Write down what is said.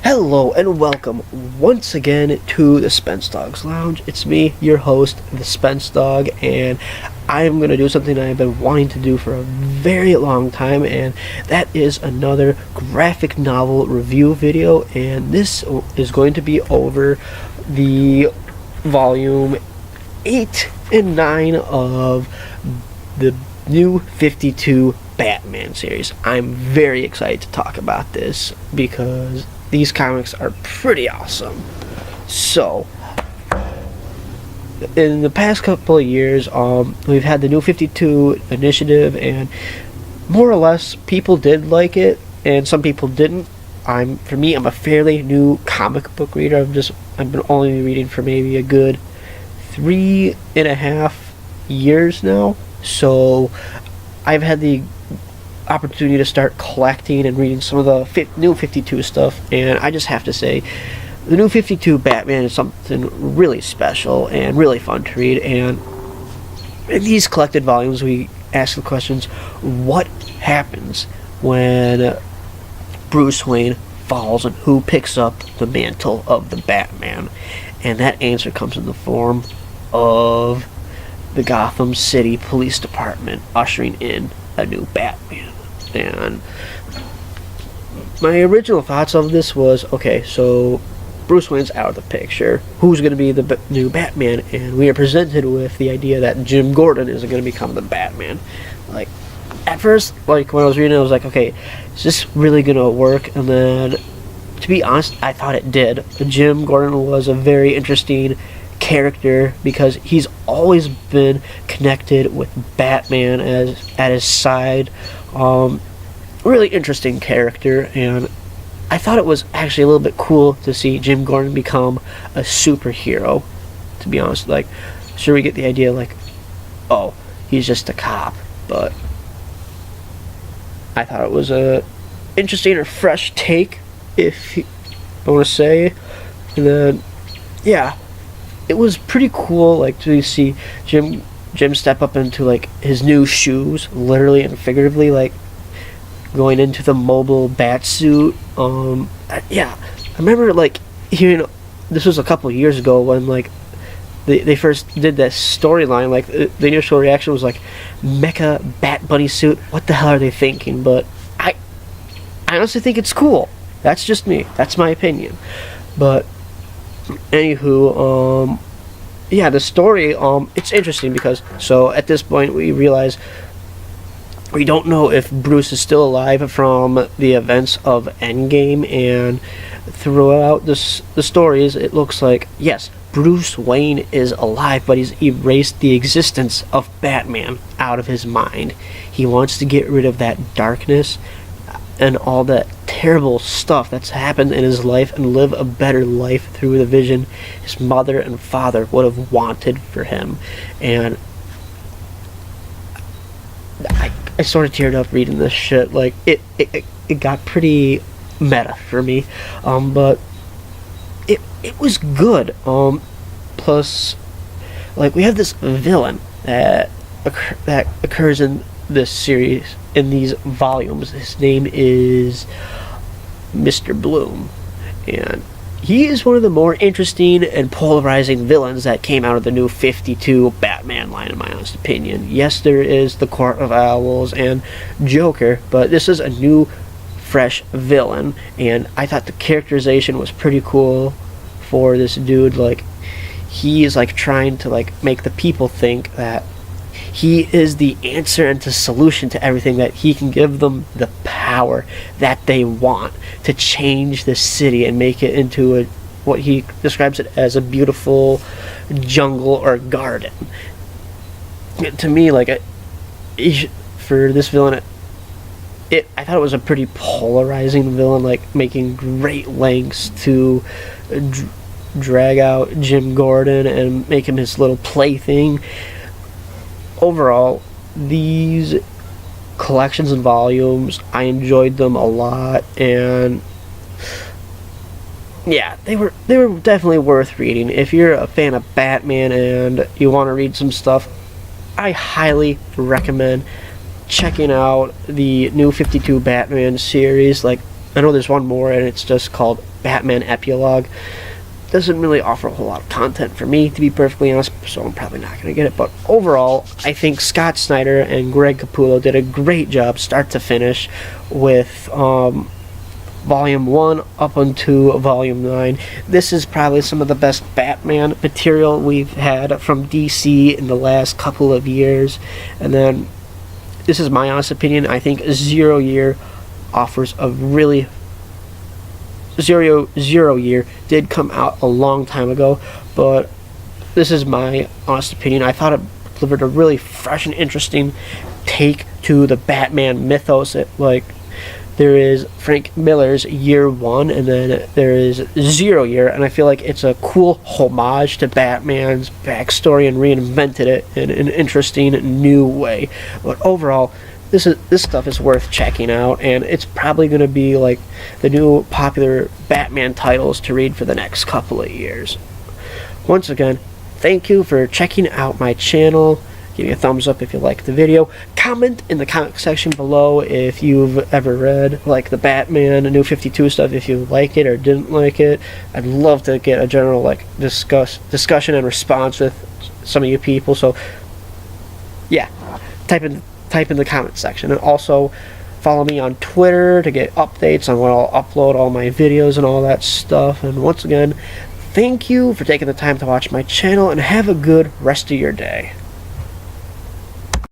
Hello and welcome once again to the Spence Dogs Lounge. It's me, your host, the Spence Dog, and I'm going to do something I've been wanting to do for a very long time, and that is another graphic novel review video. And this is going to be over the volume 8 and 9 of the new 52 Batman series. I'm very excited to talk about this because these comics are pretty awesome. So, in the past couple of years, we've had the new 52 initiative, and more or less, people did like it, and some people didn't. For me, I'm a fairly new comic book reader. I've been only reading for maybe a good 3.5 years now. So, I've had the opportunity to start collecting and reading some of the new 52 stuff, and I just have to say the new 52 Batman is something really special and really fun to read. And in these collected volumes we ask the questions, what happens when Bruce Wayne falls and who picks up the mantle of the Batman? And that answer comes in the form of the Gotham City Police Department ushering in a new Batman. And my original thoughts of this was, okay, so Bruce Wayne's out of the picture. Who's going to be the new Batman? And we are presented with the idea that Jim Gordon is going to become the Batman. Like, at first, like, when I was reading it, I was like, okay, is this really going to work? And then, to be honest, I thought it did. Jim Gordon was a very interesting character because he's always been connected with Batman at his side. Really interesting character, and I thought it was actually a little bit cool to see Jim Gordon become a superhero, to be honest. Like, sure, we get the idea, like, oh, he's just a cop, but I thought it was a interesting or fresh take, if I want to say. And then, yeah, it was pretty cool, like, to see Jim step up into, like, his new shoes, literally and figuratively, like, going into the mobile bat suit. Yeah, I remember, like, hearing, this was a couple of years ago when, like, they first did that storyline. Like, the initial reaction was like, mecha bat bunny suit, what the hell are they thinking? But I honestly think it's cool. That's just me, that's my opinion. But anywho, yeah, the story, it's interesting because, so at this point we realize we don't know if Bruce is still alive from the events of Endgame, and throughout the stories it looks like, yes, Bruce Wayne is alive, but he's erased the existence of Batman out of his mind. He wants to get rid of that darkness and all that terrible stuff that's happened in his life and live a better life through the vision his mother and father would have wanted for him. And I sort of teared up reading this shit. Like, it got pretty meta for me, but it was good. Plus, like, we have this villain that occurs in this series, in these volumes. His name is Mr. Bloom, and he is one of the more interesting and polarizing villains that came out of the new 52 Batman line, in my honest opinion. Yes, there is the Court of Owls and Joker, but this is a new, fresh villain, and I thought the characterization was pretty cool for this dude. Like, he is, like, trying to, like, make the people think that he is the answer and the solution to everything, that he can give them the power that they want to change the city and make it into what he describes it as a beautiful jungle or garden. To me, like, for this villain, I thought it was a pretty polarizing villain, like, making great lengths to drag out Jim Gordon and make him his little plaything. Overall, these collections and volumes, I enjoyed them a lot, and yeah, they were definitely worth reading. If you're a fan of Batman and you want to read some stuff, I highly recommend checking out the new 52 Batman series. Like, I know there's one more, and it's just called Batman Epilogue. Doesn't really offer a whole lot of content for me, to be perfectly honest, so I'm probably not going to get it. But overall, I think Scott Snyder and Greg Capullo did a great job, start to finish, with Volume 1 up until Volume 9. This is probably some of the best Batman material we've had from DC in the last couple of years. And then, this is my honest opinion, I think Zero Year offers a really... Zero Year did come out a long time ago, but this is my honest opinion. I thought it delivered a really fresh and interesting take to the Batman mythos. There is Frank Miller's Year One, and then there is 0 Year, and I feel like it's a cool homage to Batman's backstory and reinvented it in an interesting new way. But overall, this stuff is worth checking out, and it's probably going to be like the new popular Batman titles to read for the next couple of years. Once again, thank you for checking out my channel. Give me a thumbs up if you liked the video. Comment in the comment section below if you've ever read like the Batman New 52 stuff, if you like it or didn't like it. I'd love to get a general discussion and response with some of you people. So yeah, type in the comment section, and also follow me on Twitter to get updates on when I'll upload all my videos and all that stuff. And once again, thank you for taking the time to watch my channel, and have a good rest of your day.